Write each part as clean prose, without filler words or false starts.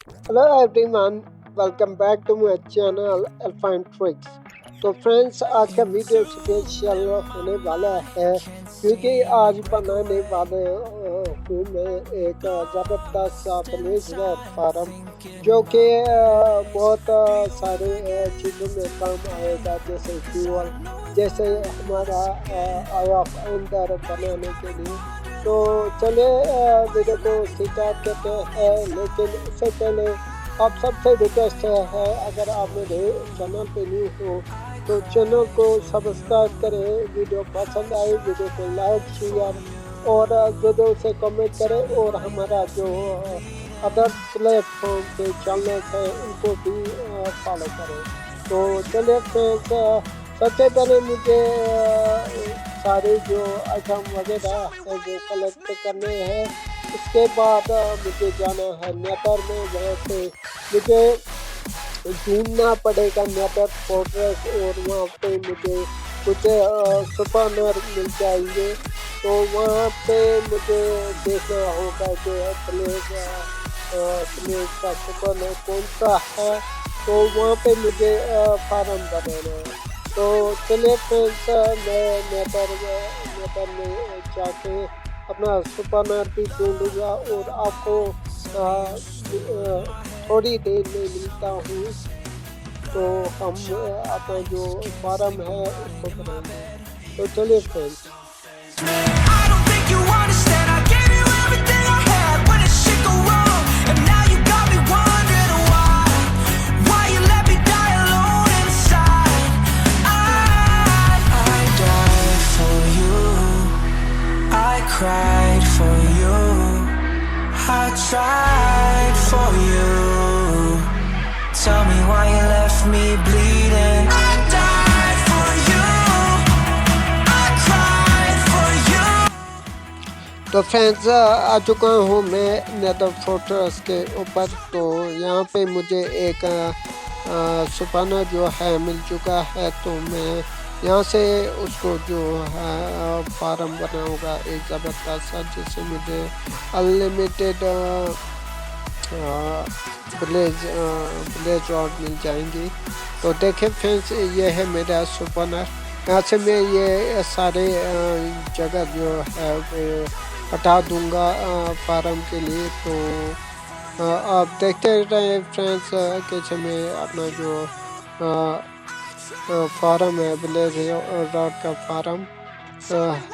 Hello everyone, welcome back to my channel Alphyn Tricks। तो friends आज का video special होने वाला है क्योंकि आज बनाने वाले हूँ मैं एक ज़बरदस्त सा विलेज फार्म जो कि बहुत सारे चीज़ों में काम आएगा जैसे फ्यूल जैसे हमारा आया अंदर बनाने के लिए। तो चलिए वीडियो को स्टार्ट करते हैं, लेकिन उससे पहले आप सबसे रिक्वेस्ट है अगर आप मेरे चैनल पे न्यू हो तो चैनल को सब्सक्राइब करें, वीडियो पसंद आए वीडियो को लाइक शेयर और वीडियो से कमेंट करें और हमारा जो अदर प्लेटफॉर्म पे चैनल है उनको भी फॉलो करें। तो चलिए फ्रेंड्स, सबसे पहले मुझे सारे जो आइटम वगैरह है वो कलेक्ट करने हैं। उसके बाद मुझे जाना है नेदर में, वहाँ पे मुझे ढूंढना पड़ेगा नेदर फोर्ट्रेस और वहाँ पे मुझे कुछ सुपरनर मिल जाएंगे। तो वहाँ पे मुझे देखना होगा कि प्लेस का सुपरनर कौन सा है, तो वहाँ पे मुझे फार्म बनाना है। तो चलिए फ्रेंड्स, मैं नेदर में जाके अपना सुपरनर भी ढूंढूंगा और आपको थोड़ी देर में मिलता हूँ। तो हम अपना जो फार्म है उसको बनाएंगे। तो चलिए friends. Cried for you, I tried for you. Tell me why you left me bleeding. I died for you, I cried for you. तो फ्रेंड्स, आ चुका हूँ मैं नेदर फोर्ट्रेस के ऊपर। तो यहाँ पे मुझे एक सुपरनर जो है मिल चुका है, तो मैं यहाँ से उसको जो है फार्म बनाऊंगा एक ज़बरदस्त सा, जिससे मुझे अनलिमिटेड विलेज रॉड मिल जाएंगी। तो देखें फ्रेंड्स, ये है मेरा सुपरनर। यहाँ से मैं ये सारे जगह जो है वो हटा दूंगा फार्म के लिए। तो आप देखते रहे फ्रेंड्स कैसे मैं अपना जो फार्म है विलेज रॉड का फार्म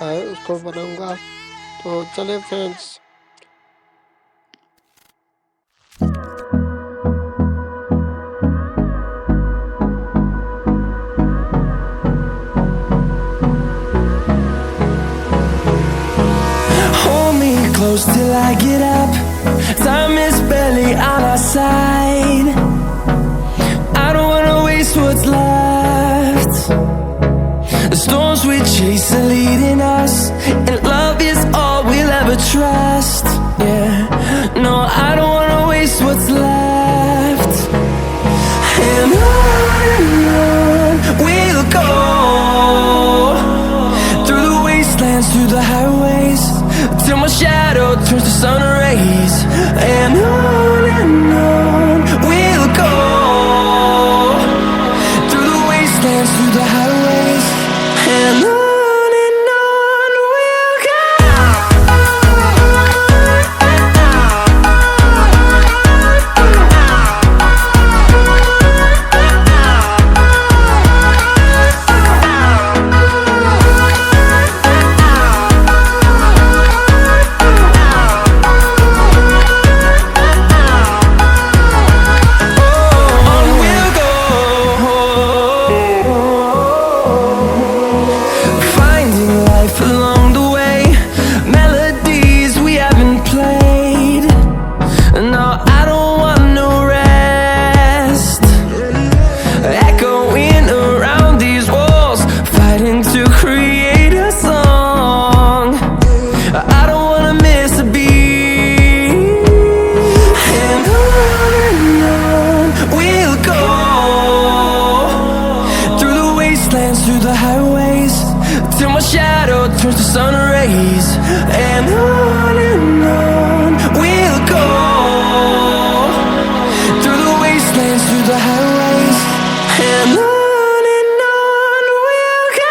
है उसको बनाऊंगा। तो चले friends. Hold me close till I get up. Time is barely on our side. I don't wanna waste what's left. The storms we chase are leading us, and love is all we'll ever trust. Yeah, no, I don't wanna waste what's left. And on we'll go, through the wastelands, through the highways, till my shadow turns to sun rays. And on we'll go, through the wastelands, through the highways, and on we'll go. Turns to sun rays, and on we'll go. the highways, and on we'll go.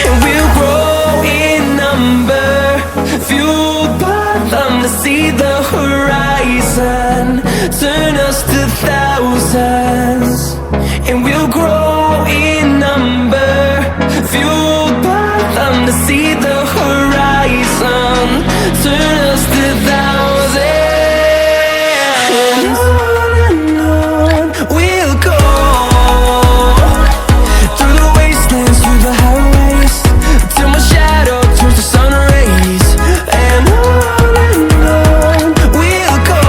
And we'll grow in number, fueled by them to see the horizon, turn us to thousands. And we'll grow in number, fueled by them to see the horizon, turn us to thousands. And on we'll go, through the wastelands, through the highways, till my shadow turns to sun rays. And on we'll go,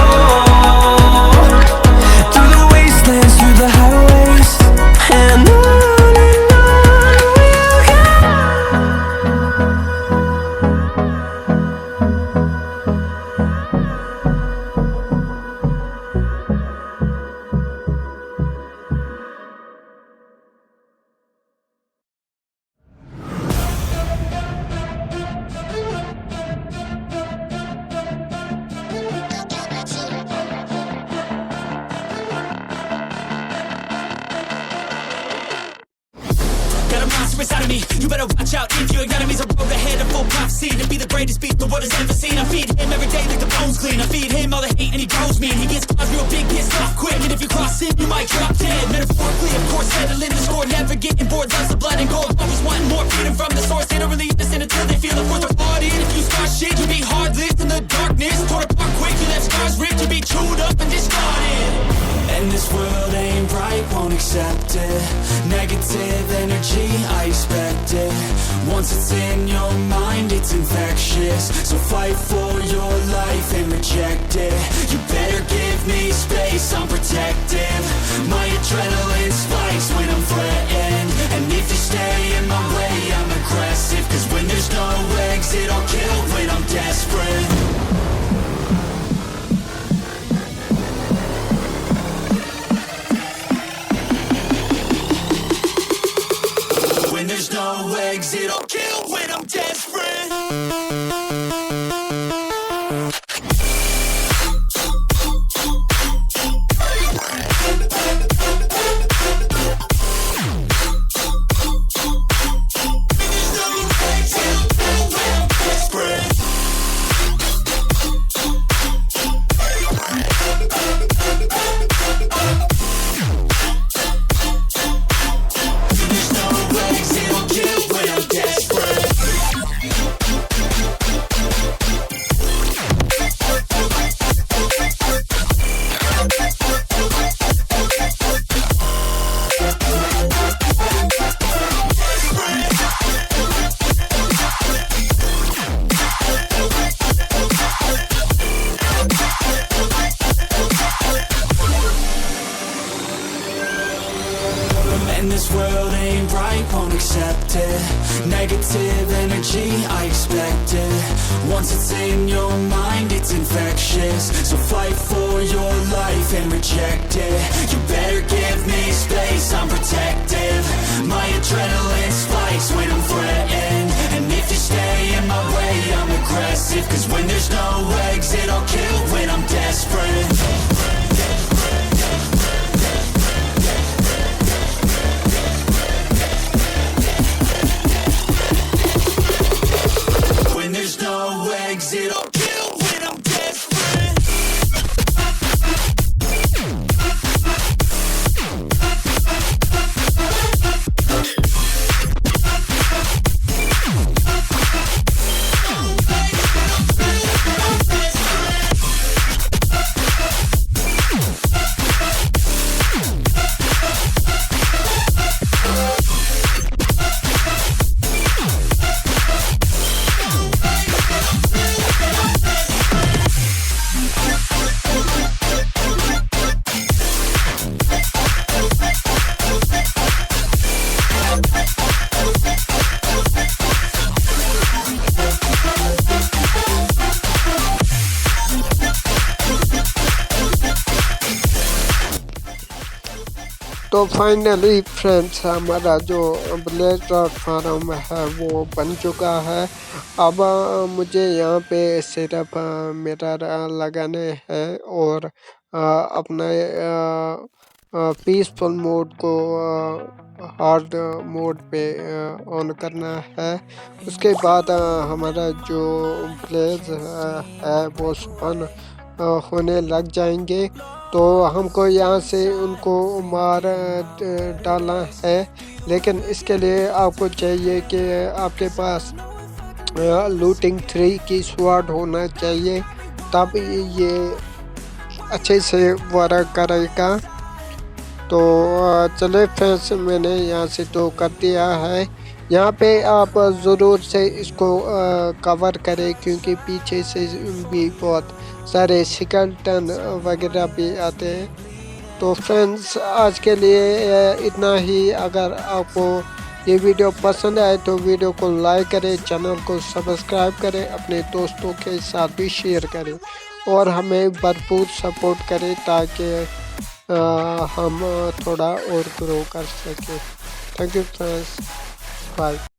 through the wastelands, through the highways, and on we'll go. Got a monster inside of me, you better watch out. If your enemy's a road ahead, a full prophecy to be the greatest beast the world has ever seen. I feed him every day like the bones clean. I feed him all the hate and he grows me, and he gets caused real big, pissed off quick. And if you cross him, you might drop dead. Metaphorically, of course, settling the score, never getting bored. Loves of blood and gold, always wanting more freedom from the source. They don't really listen until they feel the force of thought in. If you start shit, you'll be hard-lived in the darkness, torn apart quick, you left scars ripped, you'll be chewed up and discarded. And this world ain't right, won't accept it. Negative energy, I expect it. Once it's in your mind, it's infectious. So fight for your life and reject it. You better give me space, I'm protective. My adrenaline spikes when I'm threatened. And if you stay in my way, I'm aggressive. Cause when there's no exit, I'll kill when I'm desperate. When there's no exit, I'll kill when I'm desperate. And this world ain't right, won't accept it. Negative energy, I expect it. Once it's in your mind, it's infectious. So fight for your life and reject it. You better give me space, I'm protective. My adrenaline spikes when I'm threatened. And if you stay in my way, I'm aggressive. Cause when there's no exit, I'll kill when I'm desperate. When there's no exit, I'll kill when I'm desperate. तो finally friends हमारा जो blazer farm है वो बन चुका है। अब मुझे यहाँ पे सिर्फ मिरर लगाने हैं और अपने पीसफुल मोड को हार्ड मोड पे ऑन करना है। उसके बाद हमारा जो ब्लेज है वो स्पन होने लग जाएंगे। तो हमको यहाँ से उनको मार डालना है, लेकिन इसके लिए आपको चाहिए कि आपके पास लूटिंग 3 की स्वॉर्ड होना चाहिए, तब ये अच्छे से वर्क करेगा। तो चले फ्रेंड्स, मैंने यहाँ से तो कर दिया है। यहाँ पे आप ज़रूर से इसको कवर करें, क्योंकि पीछे से भी बहुत सारे स्केलेटन वगैरह भी आते हैं। तो फ्रेंड्स आज के लिए इतना ही। अगर आपको ये वीडियो पसंद आए तो वीडियो को लाइक करें, चैनल को सब्सक्राइब करें, अपने दोस्तों के साथ भी शेयर करें और हमें भरपूर सपोर्ट करें ताकि हम थोड़ा और ग्रो कर सकें। Thank you friends, bye.